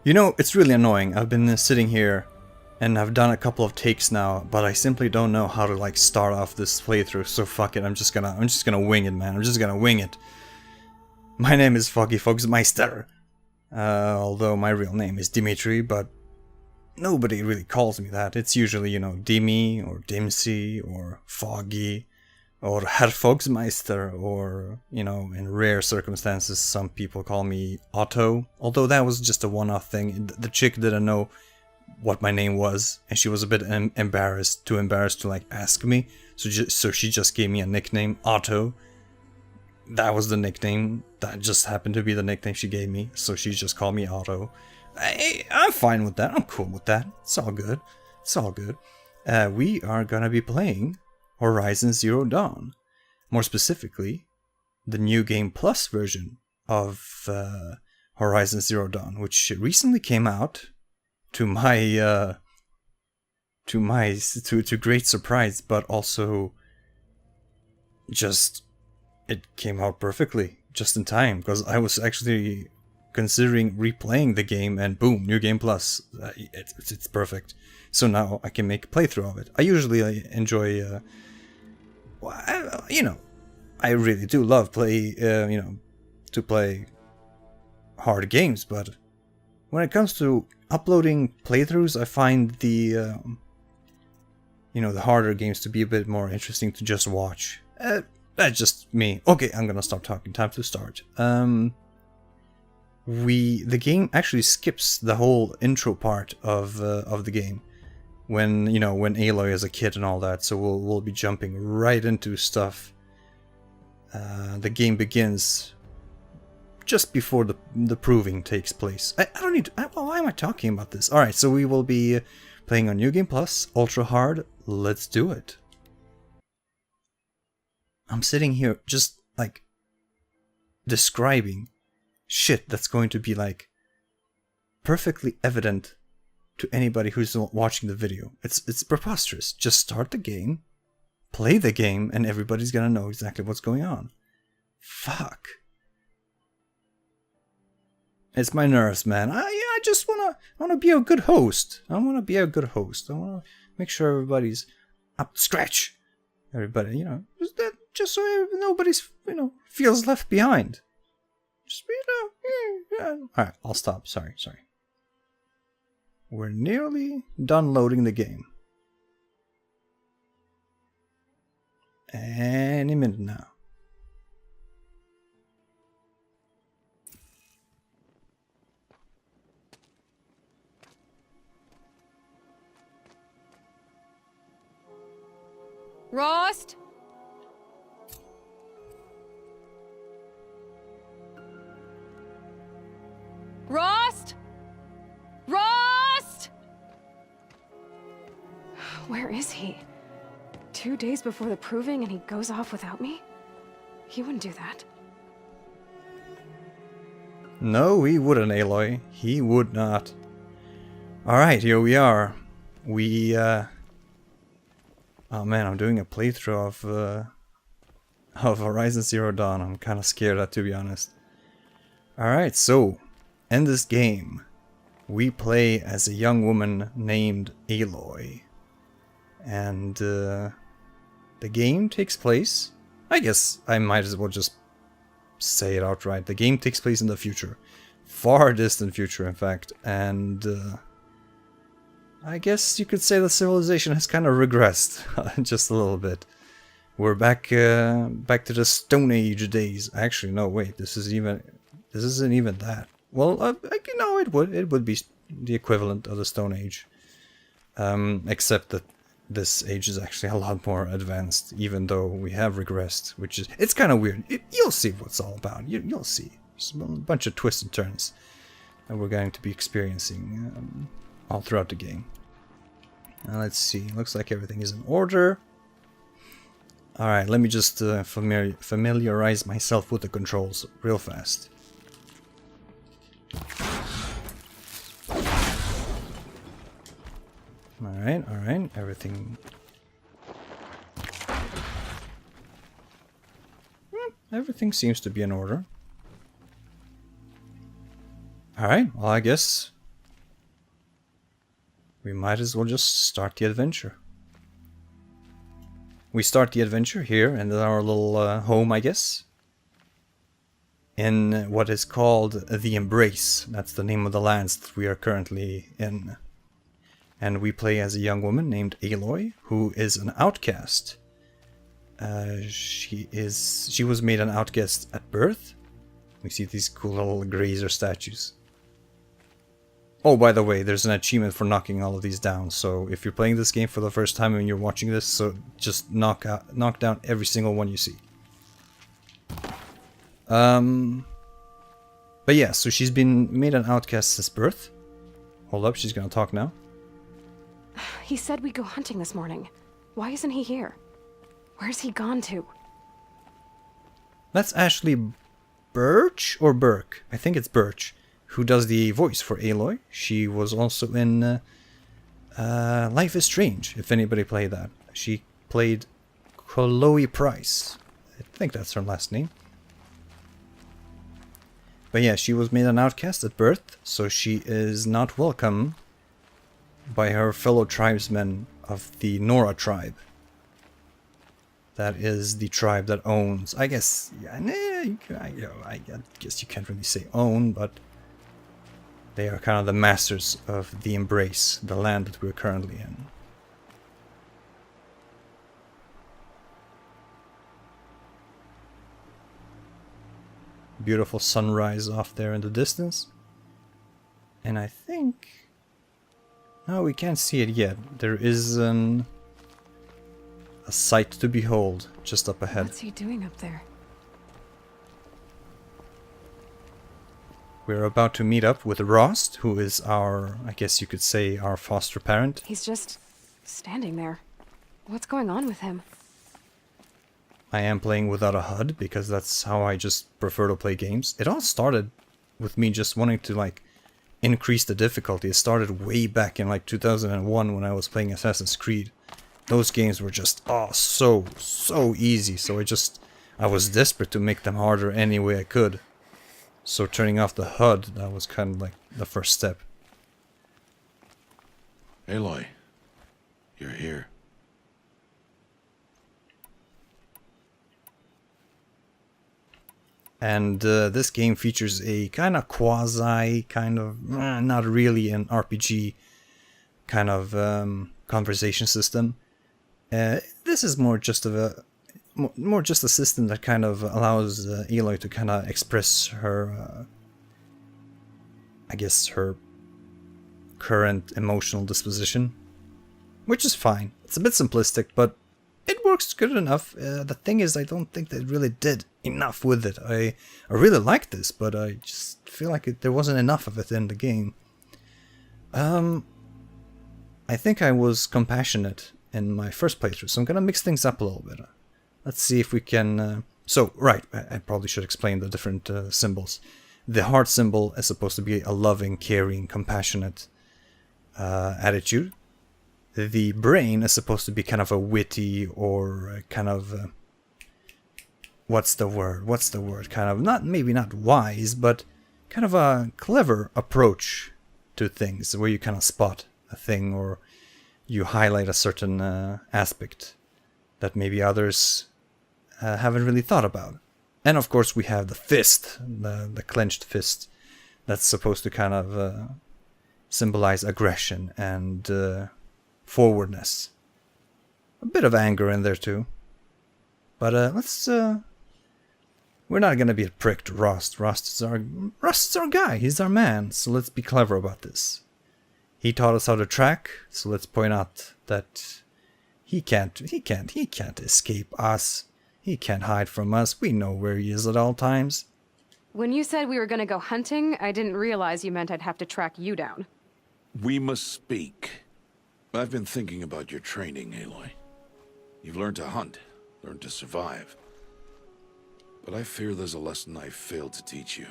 You know, it's really annoying. I've been sitting here and I've done a couple of takes now, but I simply don't know how to like start off this playthrough. So fuck it, I'm just gonna wing it, man. I'm just gonna wing it. My name is Fogzie, although my real name is Dimitri, but nobody really calls me that. It's usually, you know, Dimmy or Dimsey or Foggy or Herr Fogsmeister, or, you know, in rare circumstances some people call me Otto, although that was just a one-off thing. The chick didn't know what my name was, and she was a bit embarrassed to like ask me, so she just gave me a nickname, Otto. That was the nickname, that just happened to be the nickname she gave me, so she just called me Otto. I'm fine with that, I'm cool with that, it's all good, it's all good. We are gonna be playing Horizon Zero Dawn. More specifically, the New Game Plus version of Horizon Zero Dawn, which recently came out to my to great surprise, but also just it came out perfectly, just in time, because I was actually considering replaying the game, and boom, New Game Plus, it's perfect. So now I can make a playthrough of it. I usually enjoy, you know, I really do love to play hard games, but when it comes to uploading playthroughs, I find the, the harder games to be a bit more interesting to just watch. That's just me. Okay, I'm gonna stop talking. Time to start. The game actually skips the whole intro part of the game, when Aloy is a kid and all that. So we'll be jumping right into stuff. The game begins just before the proving takes place. I don't need to, why am I talking about this? All right, so we will be playing on New Game Plus, Ultra Hard. Let's do it. I'm sitting here just like describing shit that's going to be like perfectly evident to anybody who's watching the video. It's preposterous. Just start the game, play the game, and everybody's gonna know exactly what's going on. Fuck. It's my nerves, man. I just wanna be a good host. I wanna be a good host. I wanna make sure everybody's up to scratch. Everybody, just so nobody's, feels left behind. Just, Alright, I'll stop. Sorry. We're nearly done loading the game. Any minute now. Rost? Rost? Rost? Where is he? 2 days before the proving and he goes off without me? He wouldn't do that. No, he wouldn't, Aloy. He would not. Alright, here we are. Oh man, I'm doing a playthrough of Horizon Zero Dawn. I'm kind of scared, to be honest. Alright, so in this game, we play as a young woman named Aloy. And the game takes place, I guess I might as well just say it outright. The game takes place in the future. Far distant future, in fact. And I guess you could say the civilization has kind of regressed just a little bit. We're back to the Stone Age days. Actually, no, wait. This isn't even that. Well, it would be the equivalent of the Stone Age, except that this age is actually a lot more advanced, even though we have regressed, it's kind of weird. You'll see what it's all about. You'll see. There's a bunch of twists and turns that we're going to be experiencing all throughout the game. Now let's see. Looks like everything is in order. Alright, let me just familiarize myself with the controls real fast. Alright, everything... everything seems to be in order. Alright, well I guess we might as well just start the adventure. We start the adventure here in our little home, I guess. In what is called the Embrace. That's the name of the lands that we are currently in. And we play as a young woman named Aloy, who is an outcast. She was made an outcast at birth. We see these cool little grazer statues. Oh, by the way, there's an achievement for knocking all of these down. So if you're playing this game for the first time and you're watching this, so just knock down every single one you see. But yeah, so she's been made an outcast since birth. Hold up, she's gonna talk now. He said we'd go hunting this morning. Why isn't he here? Where's he gone to? That's Ashley Birch or Burke? I think it's Birch, who does the voice for Aloy. She was also in Life is Strange, if anybody played that. She played Chloe Price. I think that's her last name. But yeah, she was made an outcast at birth, so she is not welcome by her fellow tribesmen of the Nora tribe. That is the tribe that owns, I guess, I guess you can't really say own, but they are kind of the masters of the Embrace, the land that we're currently in. Beautiful sunrise off there in the distance. And I think... No, we can't see it yet. There is a sight to behold just up ahead. What's he doing up there? We're about to meet up with Rost, who is our, I guess you could say, our foster parent. He's just standing there. What's going on with him? I am playing without a HUD because that's how I just prefer to play games. It all started with me just wanting to like increase the difficulty. It started way back in like 2001 when I was playing Assassin's Creed. Those games were just so easy. So I was desperate to make them harder any way I could. So turning off the HUD, that was kind of like the first step. Aloy, you're here. And this game features a kind of not really an RPG kind of conversation system. This is more just a system that kind of allows Aloy to kind of express her, I guess, her current emotional disposition, which is fine. It's a bit simplistic, but it works good enough. The thing is, I don't think they really did enough with it. I really like this, but I just feel like there wasn't enough of it in the game. I think I was compassionate in my first playthrough, so I'm gonna mix things up a little bit. Let's see if we can... right, I probably should explain the different symbols. The heart symbol is supposed to be a loving, caring, compassionate attitude. The brain is supposed to be kind of a witty or kind of... what's the word? Kind of, maybe not wise, but kind of a clever approach to things, where you kind of spot a thing or you highlight a certain aspect that maybe others haven't really thought about. And of course we have the fist, the clenched fist, that's supposed to kind of symbolize aggression and forwardness. A bit of anger in there too. But let's... we're not gonna be a prick to Rost. Rost's our guy, he's our man, so let's be clever about this. He taught us how to track, so let's point out that he can't escape us. He can't hide from us. We know where he is at all times. When you said we were gonna go hunting, I didn't realize you meant I'd have to track you down. We must speak. I've been thinking about your training, Aloy. You've learned to hunt, learned to survive. But I fear there's a lesson I failed to teach you.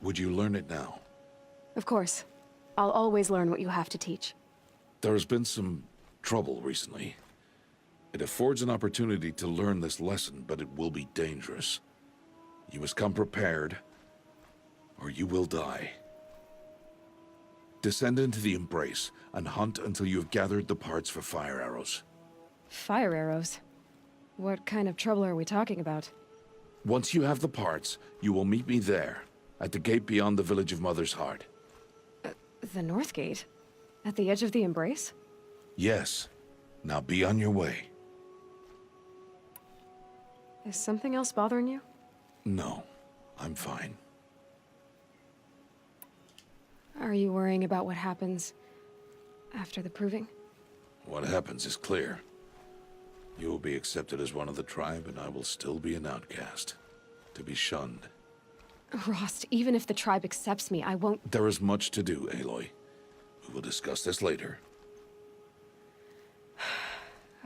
Would you learn it now? Of course. I'll always learn what you have to teach. There has been some trouble recently. It affords an opportunity to learn this lesson, but it will be dangerous. You must come prepared, or you will die. Descend into the Embrace and hunt until you have gathered the parts for fire arrows. Fire arrows? What kind of trouble are we talking about? Once you have the parts, you will meet me there, at the gate beyond the village of Mother's Heart. The North Gate? At the edge of the Embrace? Yes. Now be on your way. Is something else bothering you? No, I'm fine. Are you worrying about what happens after the proving? What happens is clear. You will be accepted as one of the tribe, and I will still be an outcast. To be shunned. Rost, even if the tribe accepts me, I won't... There is much to do, Aloy. We will discuss this later.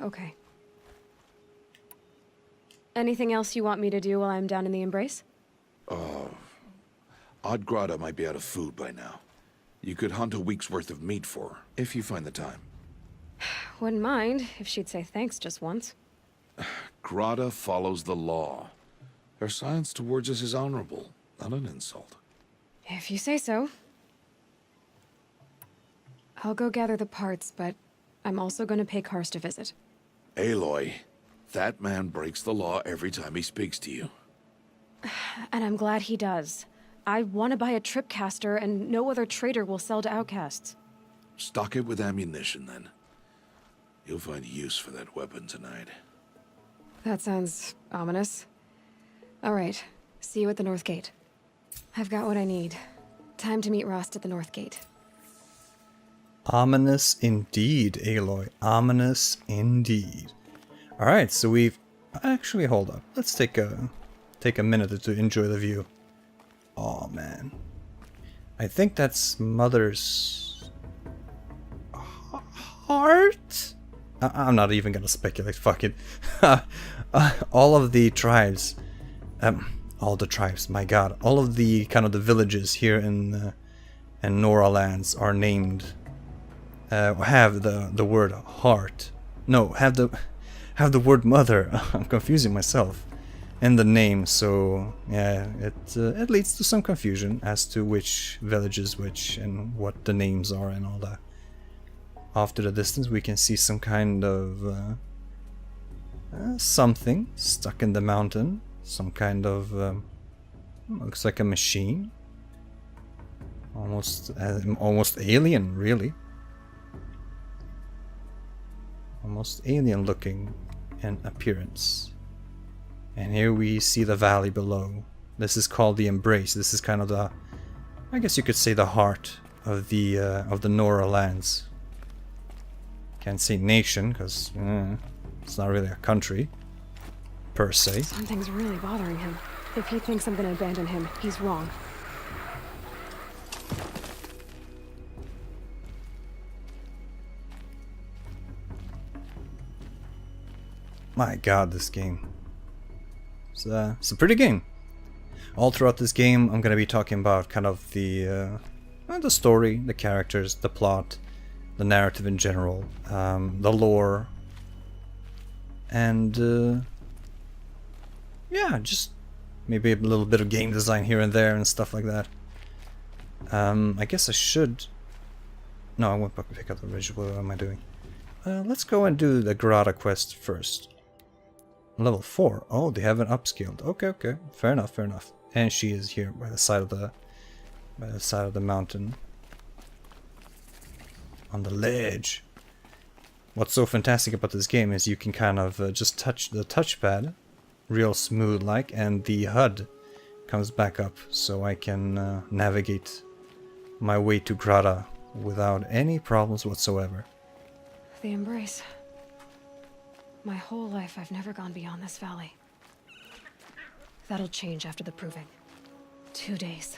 Okay. Anything else you want me to do while I'm down in the Embrace? Oddgrada might be out of food by now. You could hunt a week's worth of meat for her, if you find the time. Wouldn't mind if she'd say thanks just once. Grada follows the law. Her science towards us is honorable, not an insult. If you say so. I'll go gather the parts, but I'm also going to pay Karst a visit. Aloy, that man breaks the law every time he speaks to you. And I'm glad he does. I want to buy a tripcaster, and no other trader will sell to outcasts. Stock it with ammunition, then. You'll find use for that weapon tonight. That sounds ominous. All right, see you at the North Gate. I've got what I need. Time to meet Rost at the North Gate. Ominous indeed, Aloy. Ominous indeed. Alright, so we've... Actually, hold up. Let's take a minute to enjoy the view. Oh man. I think that's Mother's... heart? I'm not even gonna speculate, fuck it. All of the tribes... all the tribes, my god. All of the kind of the villages here in Nora lands are named... have the word heart. No, have the word mother. I'm confusing myself. In the name, so yeah, it leads to some confusion as to which village is which and what the names are and all that. Off to the distance we can see some kind of something stuck in the mountain. Some kind of looks like a machine. Almost alien, really. Almost alien looking in appearance. And here we see the valley below. This is called the Embrace. This is kind of the, I guess you could say, the heart of the Nora lands. Can't say nation because it's not really a country per se. Something's really bothering him. If he thinks I'm gonna abandon him, he's wrong. My god, this game. It's a pretty game. All throughout this game, I'm going to be talking about kind of the story, the characters, the plot, the narrative in general, the lore, and yeah, just maybe a little bit of game design here and there and stuff like that. I guess I should... No, I won't pick up the visual. What am I doing? Let's go and do the Grada quest first. Level 4. Oh, they haven't upscaled. Okay. Fair enough. And she is here by the side of the mountain. On the ledge. What's so fantastic about this game is you can kind of just touch the touchpad real smooth like, and the HUD comes back up so I can navigate my way to Grada without any problems whatsoever. The Embrace. My whole life, I've never gone beyond this valley. That'll change after the proving. 2 days.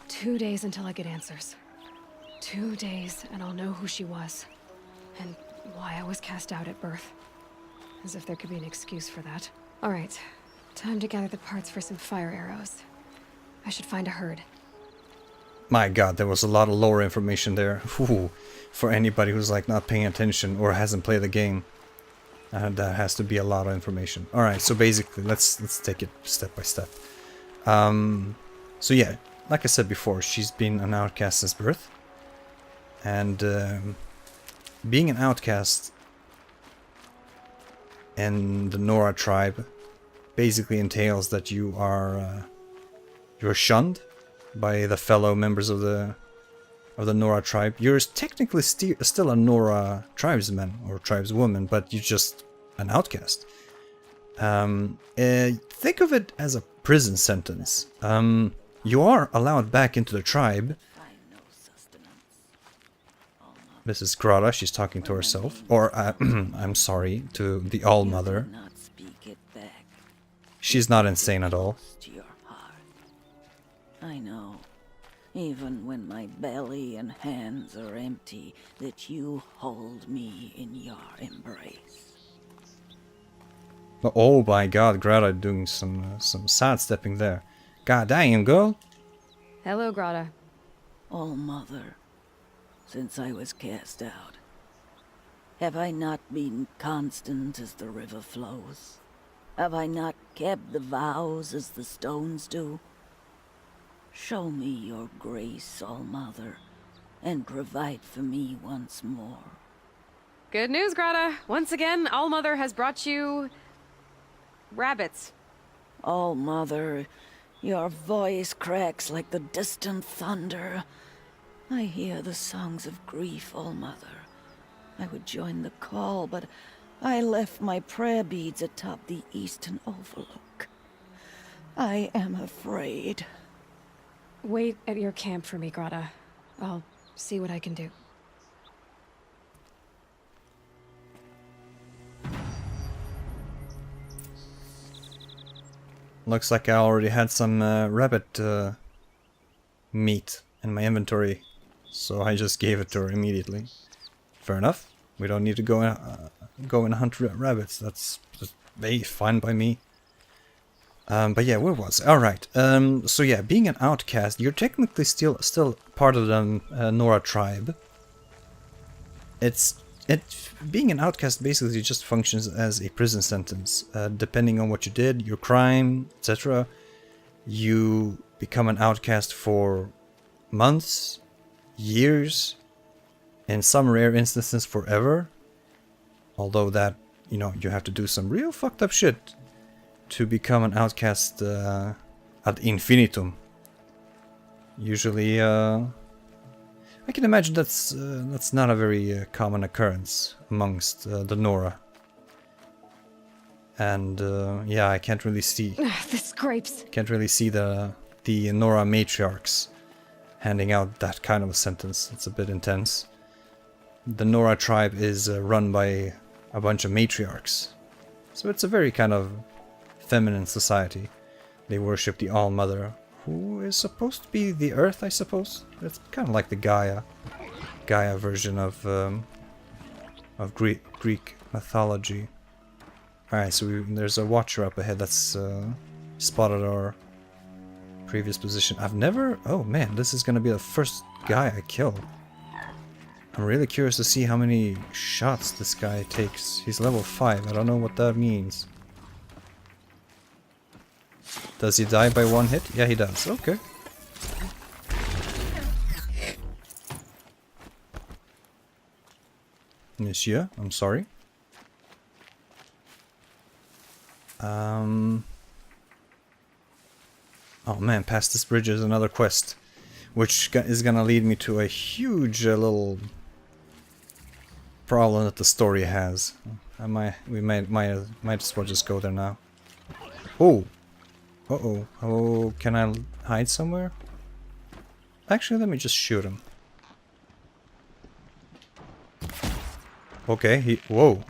2 days until I get answers. 2 days, and I'll know who she was. And why I was cast out at birth. As if there could be an excuse for that. Alright, time to gather the parts for some fire arrows. I should find a herd. My god, there was a lot of lore information there. Ooh, for anybody who's like not paying attention or hasn't played the game. That has to be a lot of information. Alright, so basically, let's take it step by step. So yeah, like I said before, she's been an outcast since birth. And being an outcast in the Nora tribe basically entails that you're shunned by the fellow members of the Nora tribe. You're technically still a Nora tribesman or tribeswoman, but you're just an outcast. Think of it as a prison sentence. You are allowed back into the tribe. This is Grata, she's talking to herself. Or, I'm sorry, to the All-Mother. She's not insane at all. I know, even when my belly and hands are empty, that you hold me in your embrace. Oh my god, Grata doing some sidestepping there. God damn, girl. Hello, Grata. All Mother, since I was cast out, have I not been constant as the river flows? Have I not kept the vows as the stones do? Show me your grace, All Mother, and provide for me once more. Good news, Grata. Once again, All-Mother has brought you... rabbits. All Mother, your voice cracks like the distant thunder. I hear the songs of grief, All Mother. I would join the call, but I left my prayer beads atop the eastern overlook. I am afraid. Wait at your camp for me, Grata. I'll see what I can do. Looks like I already had some rabbit meat in my inventory, so I just gave it to her immediately. Fair enough. We don't need to go and hunt rabbits. That's fine by me. But yeah, where was I? Alright, so yeah, being an outcast, you're technically still part of the Nora tribe. Being an outcast basically just functions as a prison sentence. Depending on what you did, your crime, etc., you become an outcast for months, years, in some rare instances forever. Although that, you know, you have to do some real fucked up shit to become an outcast ad infinitum. Usually, I can imagine that's not a very common occurrence amongst the Nora. And yeah, I can't really see. This grapes. Can't really see the Nora matriarchs handing out that kind of a sentence. It's a bit intense. The Nora tribe is run by a bunch of matriarchs, so it's a very kind of feminine society. They worship the All-Mother, who is supposed to be the Earth, I suppose. It's kind of like the Gaia version of Greek mythology. Alright, so there's a watcher up ahead that's spotted our previous position. Oh man, this is gonna be the first guy I kill. I'm really curious to see how many shots this guy takes. He's level 5, I don't know what that means. Does he die by one hit? Yeah, he does. Okay. Monsieur, I'm sorry. Oh man, past this bridge is another quest, which is gonna lead me to a huge little problem that the story has. We might as well just go there now. Oh. Uh-oh. Oh, can I hide somewhere? Actually, let me just shoot him. Okay, whoa.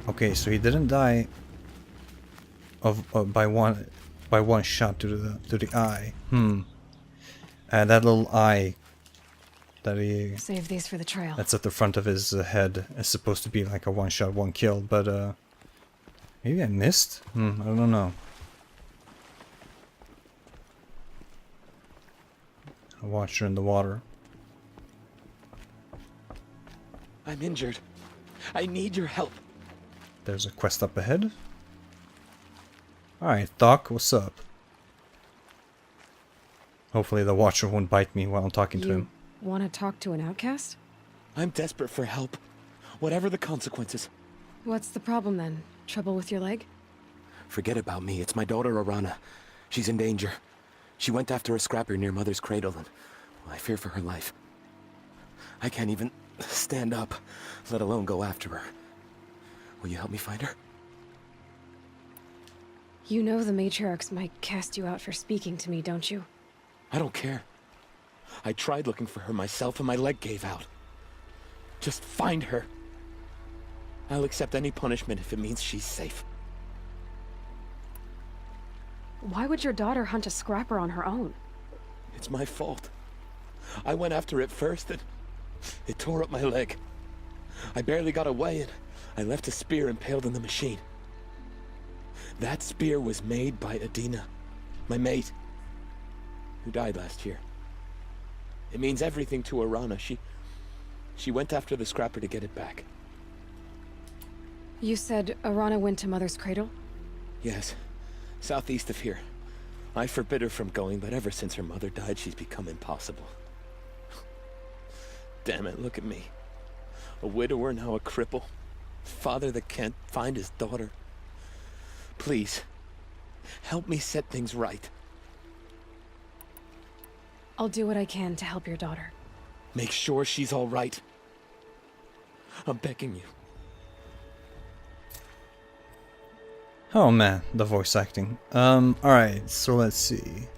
Okay, so he didn't die by one shot to the eye. That little eye that he... Save these for the trail. That's at the front of his head. Is supposed to be like a one shot, one kill, but maybe I missed? I don't know. A watcher in the water. I'm injured. I need your help. There's a quest up ahead. Alright, Doc, what's up? Hopefully the Watcher won't bite me while I'm talking to him. You want to talk to an outcast? I'm desperate for help. Whatever the consequences. What's the problem then? Trouble with your leg? Forget about me. It's my daughter, Arana. She's in danger. She went after a scrapper near Mother's cradle, and I fear for her life. I can't even stand up, let alone go after her. Will you help me find her? You know the matriarchs might cast you out for speaking to me, don't you? I don't care. I tried looking for her myself, and my leg gave out. Just find her. I'll accept any punishment if it means she's safe. Why would your daughter hunt a scrapper on her own? It's my fault. I went after it first, and it tore up my leg. I barely got away, and I left a spear impaled in the machine. That spear was made by Adina, my mate, who died last year. It means everything to Arana. She went after the scrapper to get it back. You said Arana went to Mother's cradle? Yes, southeast of here. I forbid her from going, but ever since her mother died, she's become impossible. Damn it, look at me. A widower, now a cripple. Father that can't find his daughter. Please, help me set things right. I'll do what I can to help your daughter. Make sure she's all right. I'm begging you. Oh man, the voice acting. Alright, so let's see.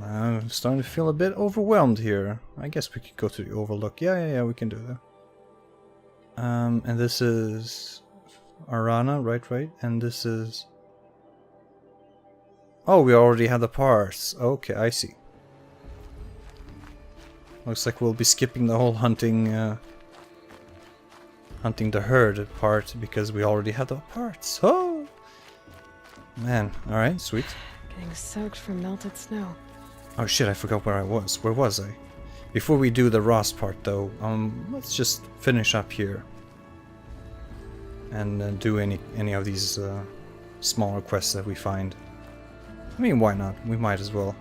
I'm starting to feel a bit overwhelmed here. I guess we could go to the overlook. Yeah, we can do that. And this is Arana, right? And this is... Oh, we already have the parts. Okay, I see. Looks like we'll be skipping the whole hunting the herd part because we already have the parts. Oh! Man, alright, sweet. Getting soaked from melted snow. Oh shit, I forgot where I was. Where was I? Before we do the Ross part though, let's just finish up here. And do any of these smaller quests that we find. I mean, why not? We might as well.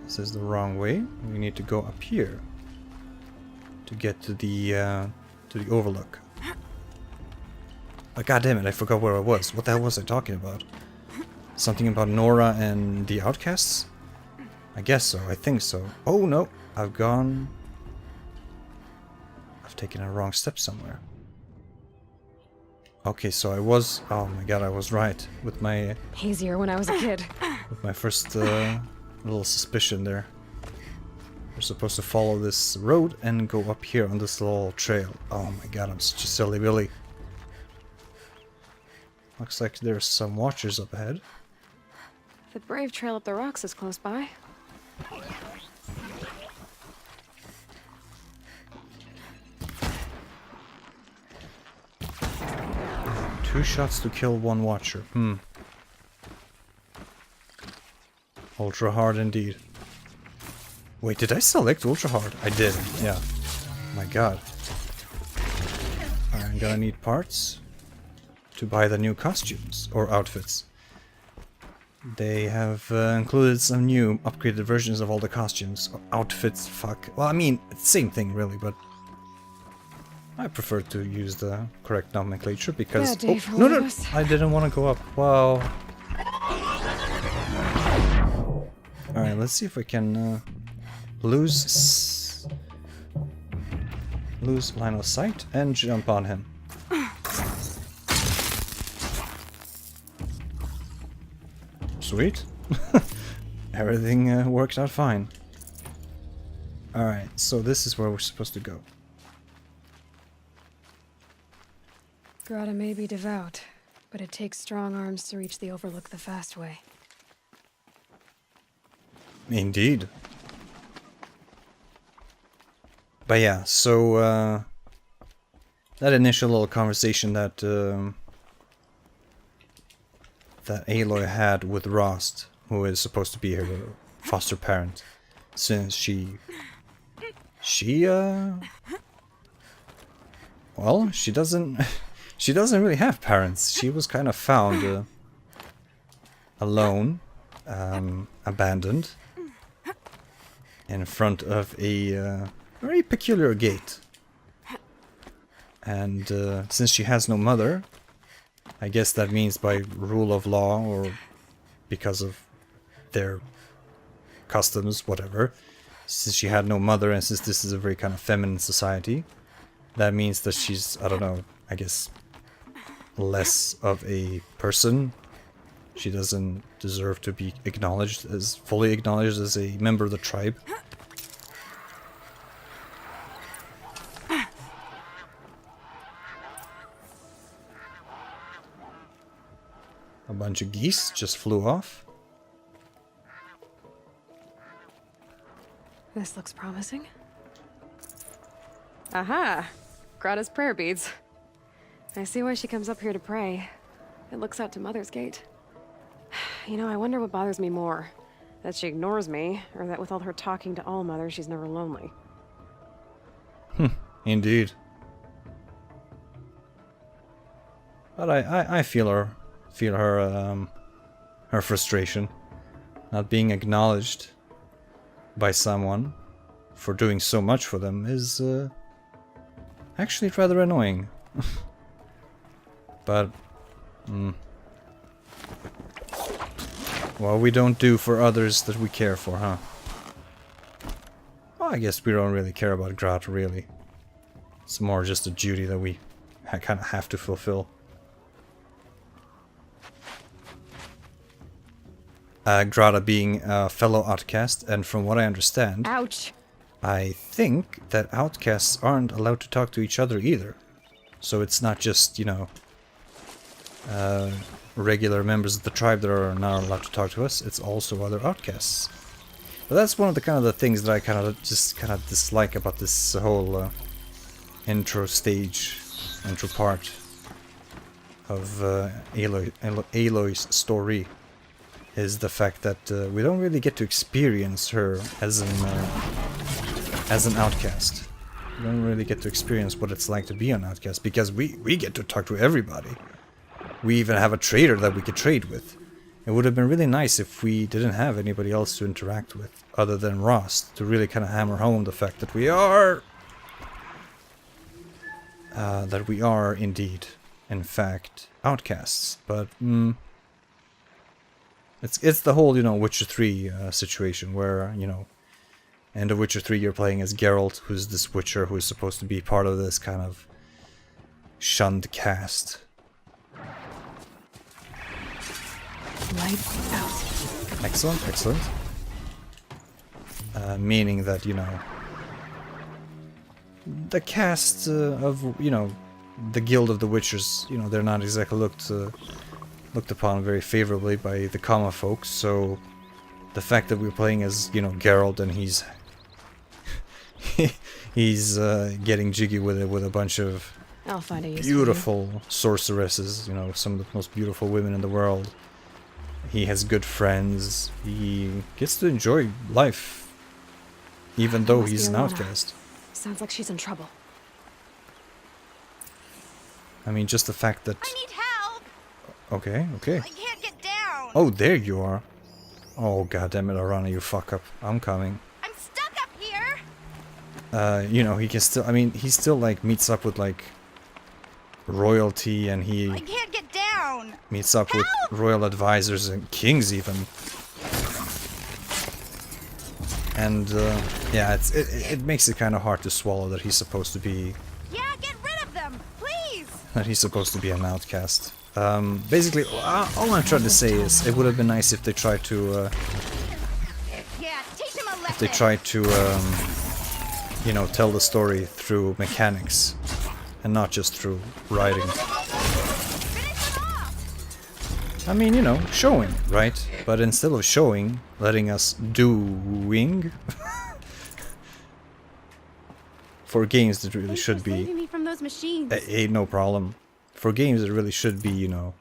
This is the wrong way. We need to go up here to get to the overlook. But god damn it, I forgot where I was. What the hell was I talking about? Something about Nora and the outcasts? I guess so, I think so. Oh no, I've taken a wrong step somewhere. Okay, so I was... Oh my god, I was right with my... Easier when I was a kid. With my first little suspicion there. We're supposed to follow this road and go up here on this little trail. Oh my god, I'm such a silly Billy. Looks like there's some watchers up ahead. The brave trail up the rocks is close by. 2 shots to kill 1 watcher. Ultra hard indeed. Wait, did I select ultra hard? I did, yeah. My god. I'm gonna need parts to buy the new costumes or outfits. They have included some new upgraded versions of all the costumes. Outfits, fuck. Well, I mean, it's the same thing really, but I prefer to use the correct nomenclature because... Bad day for no, all no, of us. I didn't want to go up. Wow. Alright, let's see if we can lose line of sight and jump on him. Sweet. Everything worked out fine. Alright, so this is where we're supposed to go. Grata may be devout, but it takes strong arms to reach the Overlook the fast way. Indeed. But yeah, so that initial little conversation that that Aloy had with Rost, who is supposed to be her foster parent, since she well, she doesn't really have parents. She was kind of found alone abandoned in front of a very peculiar gate. And since she has no mother, I guess that means by rule of law or because of their customs, whatever, since she had no mother and since this is a very kind of feminine society, that means that she's, I don't know, I guess less of a person. She doesn't deserve to be acknowledged as fully acknowledged as a member of the tribe. A bunch of geese just flew off. This looks promising. Aha! Grata's prayer beads. I see why she comes up here to pray. It looks out to Mother's Gate. You know, I wonder what bothers me more. That she ignores me, or that with all her talking to All-Mother, she's never lonely. Indeed. But I feel her her frustration. Not being acknowledged by someone for doing so much for them is actually rather annoying. But well, we don't do for others that we care for, huh? Well, I guess we don't really care about Grata, really. It's more just a duty that we kind of have to fulfill. Grata being a fellow outcast, and from what I understand, Ouch! I think that outcasts aren't allowed to talk to each other either. So it's not just, you know, regular members of the tribe that are not allowed to talk to us, it's also other outcasts. But that's one of the kind of the things that I kind of dislike about this whole intro part of Aloy's story, is the fact that we don't really get to experience her as an outcast. We don't really get to experience what it's like to be an outcast, because we get to talk to everybody. We even have a trader that we could trade with. It would have been really nice if we didn't have anybody else to interact with other than Ross, to really kind of hammer home the fact that we are indeed, in fact, outcasts. But it's the whole, you know, Witcher 3 situation where, you know, in The Witcher 3 you're playing as Geralt, who's this Witcher who is supposed to be part of this kind of shunned caste. Lights out. Excellent, excellent. Meaning that, you know, the cast of, you know, the Guild of the Witchers, you know, they're not exactly looked upon very favorably by the common folks, so the fact that we're playing as, you know, Geralt and he's getting jiggy with it with a bunch of I'll find a use beautiful sorceresses, you know, some of the most beautiful women in the world. He has good friends. He gets to enjoy life, even though Must be he's an Alana. outcast. Sounds like she's in trouble. I mean, just the fact that... I need help! Okay, okay. I can't get down! Oh, there you are. Oh, goddammit, Arana, you fuck up. I'm coming. I'm stuck up here! You know, he can still... I mean, he still, like, meets up with, like, royalty, and I he can't get down! meets up with royal advisors and kings, even. And, yeah, it makes it kind of hard to swallow that he's supposed to be... Yeah, get rid of them! Please! that he's supposed to be an outcast. Basically, all I'm trying to say is it would have been nice if they tried to, Yeah, teach him a lesson! if they tried to, you know, tell the story through mechanics and not just through writing. Finish him off! I mean, you know, showing, right? But instead of showing, letting us doing. For games that really should be... Saving me from those machines. Hey, no problem. For games it really should be, you know,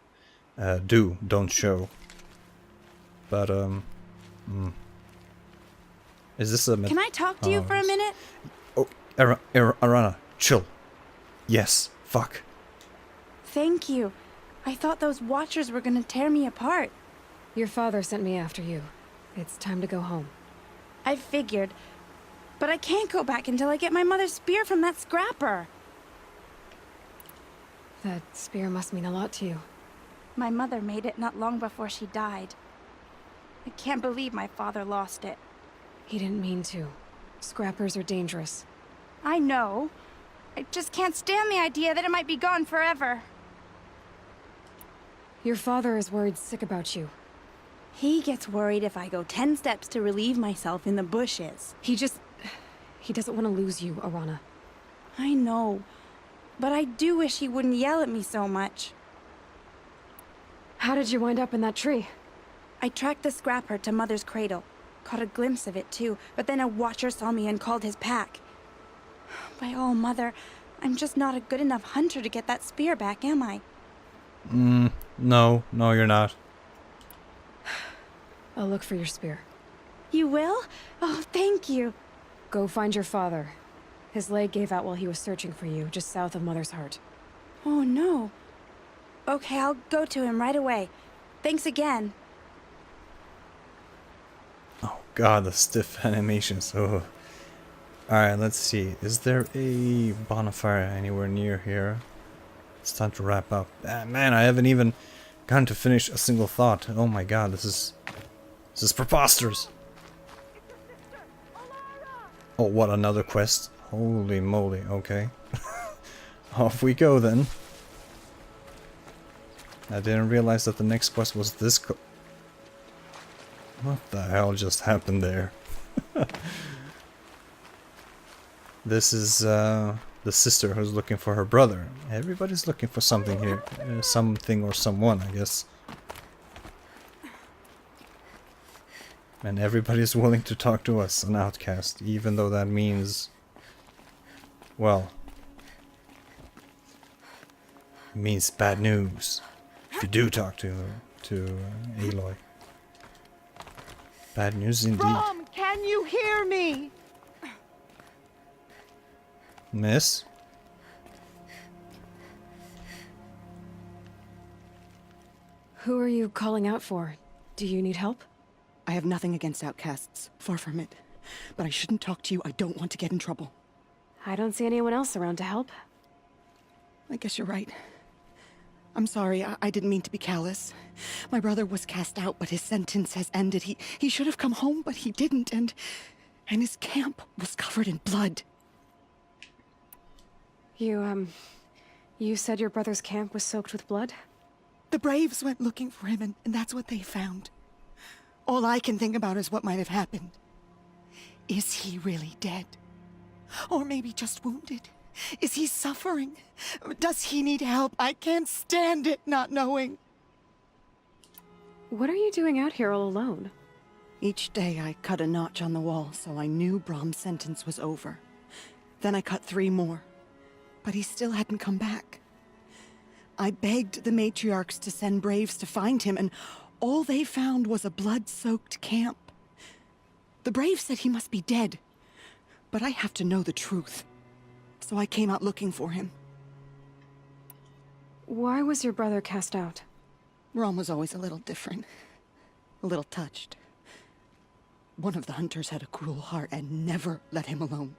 do, don't show. But, is this a... Can I talk to you for a minute? Oh, Arana, chill. Yes, fuck. Thank you. I thought those watchers were gonna tear me apart. Your father sent me after you. It's time to go home. I figured. But I can't go back until I get my mother's spear from that scrapper. That spear must mean a lot to you. My mother made it not long before she died. I can't believe my father lost it. He didn't mean to. Scrappers are dangerous. I know. I just can't stand the idea that it might be gone forever. Your father is worried sick about you. He gets worried if I go 10 steps to relieve myself in the bushes. He doesn't want to lose you, Arana. I know. But I do wish he wouldn't yell at me so much. How did you wind up in that tree? I tracked the scrapper to Mother's cradle. Caught a glimpse of it too, but then a watcher saw me and called his pack. By all, Mother, I'm just not a good enough hunter to get that spear back, am I? No, you're not. I'll look for your spear. You will? Oh, thank you. Go find your father. His leg gave out while he was searching for you, just south of Mother's Heart. Oh, no. Okay, I'll go to him right away. Thanks again. Oh god, the stiff animations. Oh. Alright, let's see. Is there a bonfire anywhere near here? It's time to wrap up. Ah, man, I haven't even gotten to finish a single thought. Oh my god, this is preposterous. Oh, what, another quest? Holy moly, okay. Off we go then. I didn't realize that the next quest was this What the hell just happened there? This is the sister who's looking for her brother. Everybody's looking for something here. Something or someone, I guess. And everybody's willing to talk to us, an outcast, even though that means... well... it means bad news. If you do talk to Aloy. Bad news indeed. Brom, can you hear me? Miss? Who are you calling out for? Do you need help? I have nothing against outcasts. Far from it. But I shouldn't talk to you. I don't want to get in trouble. I don't see anyone else around to help. I guess you're right. I'm sorry, I didn't mean to be callous. My brother was cast out, but his sentence has ended. He should have come home, but he didn't, and his camp was covered in blood. You said your brother's camp was soaked with blood? The Braves went looking for him, and that's what they found. All I can think about is what might have happened. Is he really dead? Or maybe just wounded? Is he suffering? Does he need help? I can't stand it not knowing. What are you doing out here all alone? Each day I cut a notch on the wall, so I knew Brom's sentence was over. Then I cut 3 more, but he still hadn't come back. I begged the matriarchs to send braves to find him, and all they found was a blood-soaked camp. The braves said he must be dead, but I have to know the truth. So I came out looking for him. Why was your brother cast out? Brom was always a little different. A little touched. One of the hunters had a cruel heart and never let him alone.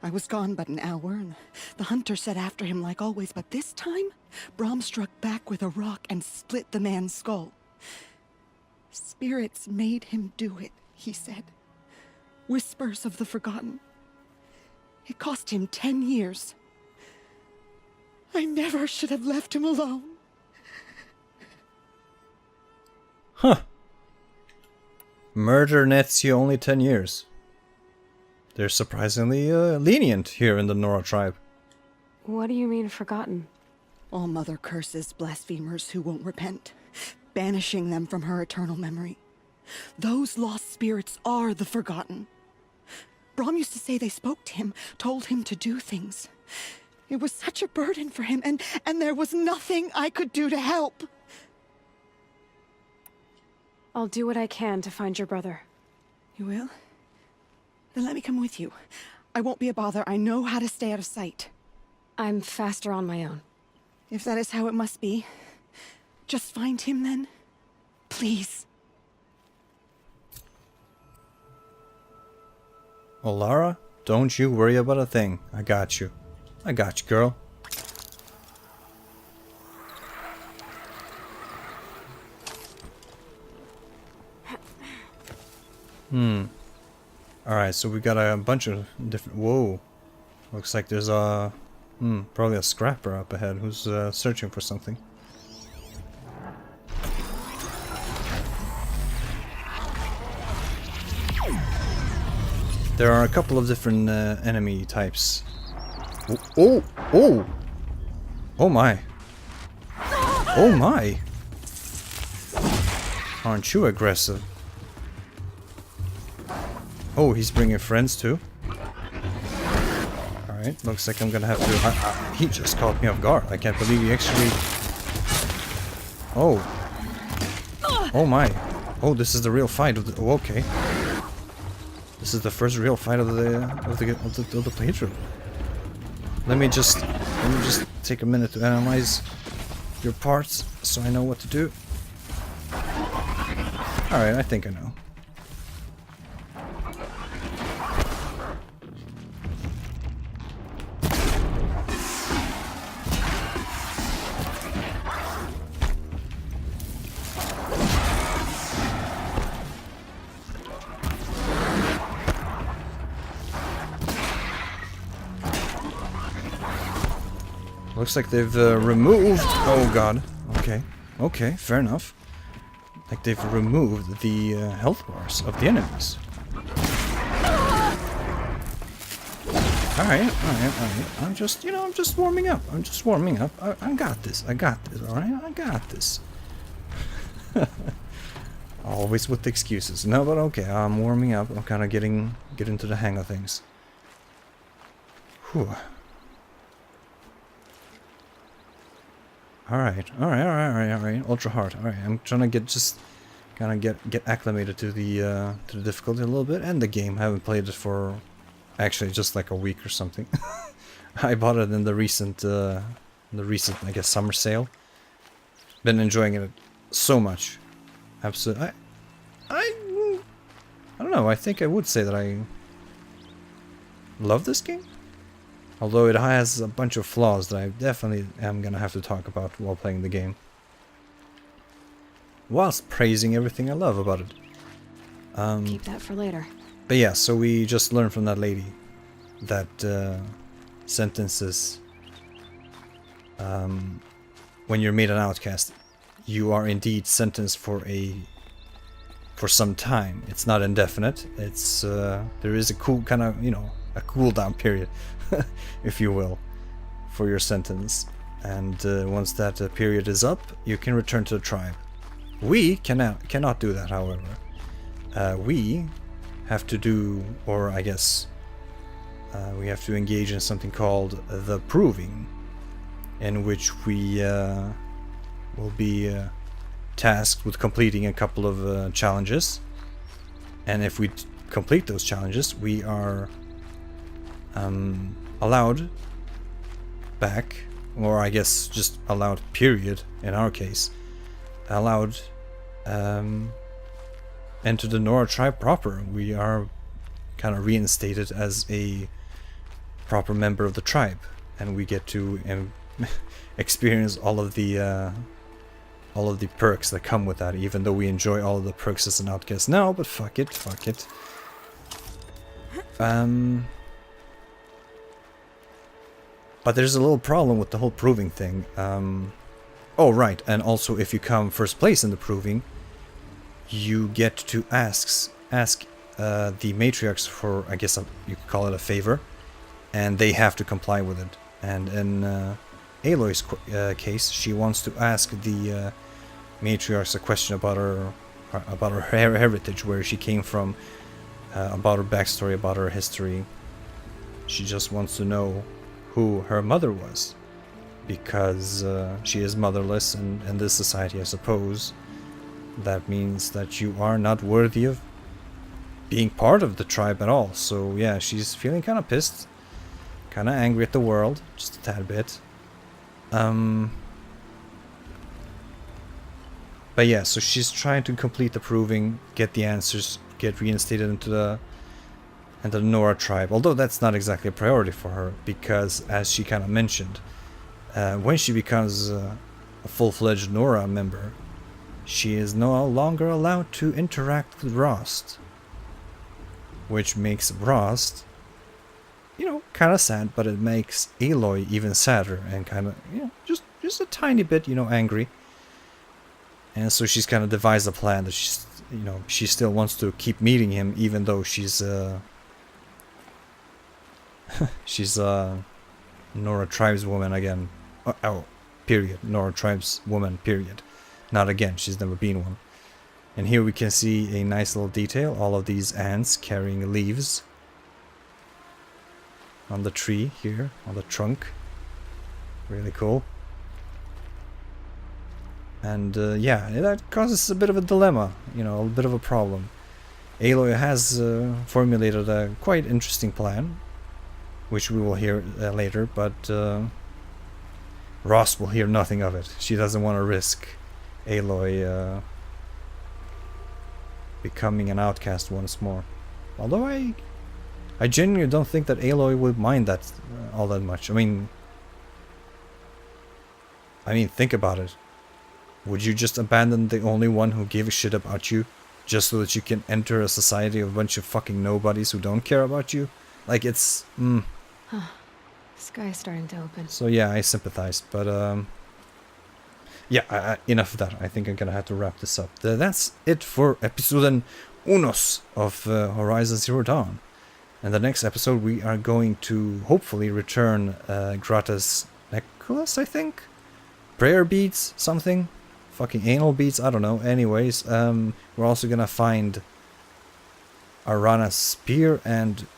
I was gone but an hour, and the hunter set after him like always, but this time, Brom struck back with a rock and split the man's skull. Spirits made him do it, he said. Whispers of the forgotten. It cost him 10 years. I never should have left him alone. Huh. Murder nets you only 10 years. They're surprisingly lenient here in the Nora tribe. What do you mean, forgotten? All Mother curses blasphemers who won't repent, banishing them from her eternal memory. Those lost spirits are the forgotten. Brom used to say they spoke to him, told him to do things. It was such a burden for him, and there was nothing I could do to help. I'll do what I can to find your brother. You will? Then let me come with you. I won't be a bother. I know how to stay out of sight. I'm faster on my own. If that is how it must be, just find him then. Please. Oh, Lara, don't you worry about a thing. I got you. I got you, girl. Alright, so we got a bunch of different... Whoa. Looks like there's a... probably a scrapper up ahead who's searching for something. There are a couple of different enemy types. Oh! Oh! Oh my! Oh my! Aren't you aggressive? Oh, he's bringing friends too. Alright, looks like I'm gonna have to... he just caught me off guard. I can't believe he actually... Oh. Oh my. Oh, this is the real fight of the... Oh, okay. This is the first real fight of the playthrough. Let me just take a minute to analyze your parts so I know what to do. Alright, I think I know. Looks like they've removed... Oh god. Okay. Okay, fair enough. Like they've removed the health bars of the enemies. Alright. I'm just, you know, I'm just warming up. I'm just warming up. I got this. I got this, alright? I got this. Always with the excuses. No, but okay, I'm warming up. I'm kind of getting into the hang of things. Whew. Alright. Ultra hard. Alright, I'm trying to just kind of get acclimated to the difficulty a little bit, and the game. I haven't played it for actually just like a week or something. I bought it in the recent I guess summer sale. Been enjoying it so much. Absolutely. I don't know. I think I would say that I love this game. Although it has a bunch of flaws that I definitely am gonna have to talk about while playing the game. Whilst praising everything I love about it. Keep that for later. But yeah, so we just learned from that lady that sentences, when you're made an outcast, you are indeed sentenced for some time. It's not indefinite. It's there is a cool kind of, you know, a cooldown period, if you will, for your sentence. And once that period is up, you can return to the tribe. We cannot do that, however. We have to do, or I guess we have to engage in something called the proving, in which we will be tasked with completing a couple of challenges. And if we complete those challenges, we are allowed back, or I guess just allowed period in our case, allowed enter the Nora tribe proper. We are kind of reinstated as a proper member of the tribe, and we get to experience all of the perks that come with that, even though we enjoy all of the perks as an outcast now, but fuck it. But there's a little problem with the whole proving thing. Oh, right, and also if you come first place in the proving, you get to ask the matriarchs for, I guess you could call it a favor, and they have to comply with it. And in Aloy's case, she wants to ask the matriarchs a question about her heritage, where she came from, about her backstory, about her history. She just wants to know who her mother was, because she is motherless, and in this society, I suppose, that means that you are not worthy of being part of the tribe at all. So yeah, she's feeling kind of pissed, kind of angry at the world, just a tad bit. But But yeah, so she's trying to complete the proving, get the answers, get reinstated into the Nora tribe. Although that's not exactly a priority for her, because as she kind of mentioned, when she becomes a full-fledged Nora member, she is no longer allowed to interact with Rost. Which makes Rost, you know, kind of sad, but it makes Aloy even sadder and kind of, you know, just a tiny bit, you know, angry. And so she's kind of devised a plan that she's, you know, she still wants to keep meeting him, even though she's she's Nora tribeswoman again. Oh, period. Nora tribeswoman, period. Not again. She's never been one. And here we can see a nice little detail. All of these ants carrying leaves on the tree here, on the trunk. Really cool. And yeah, that causes a bit of a dilemma, you know, a bit of a problem. Aloy has formulated a quite interesting plan, which we will hear later, but Rost will hear nothing of it. She doesn't want to risk Aloy becoming an outcast once more. Although I genuinely don't think that Aloy would mind that all that much. I mean, think about it. Would you just abandon the only one who gave a shit about you just so that you can enter a society of a bunch of fucking nobodies who don't care about you? Like, it's... Sky's starting to open. So yeah, I sympathize, but yeah, enough of that. I think I'm gonna have to wrap this up. That's it for episode unos of Horizon Zero Dawn. And the next episode we are going to hopefully return Grata's necklace, I think? Prayer beads, something? Fucking anal beads, I don't know. Anyways, we're also gonna find Arana's spear and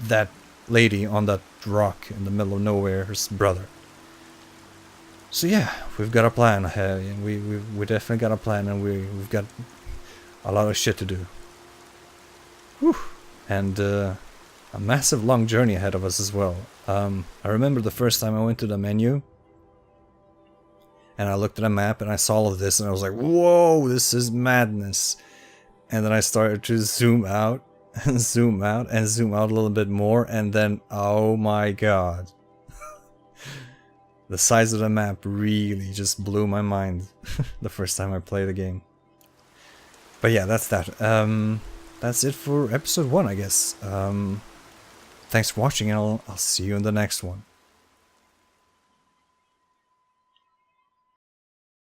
that lady on that rock in the middle of nowhere, her brother. So yeah, we've got a plan ahead, and we definitely got a plan, and we've got a lot of shit to do. Whew. And a massive long journey ahead of us as well. I remember the first time I went to the menu, and I looked at a map, and I saw all of this, and I was like, whoa, this is madness. And then I started to zoom out, and zoom out, and zoom out a little bit more, and then, oh my god. The size of the map really just blew my mind the first time I played the game. But yeah, that's that. That's it for episode 1, I guess. Thanks for watching, and I'll see you in the next one.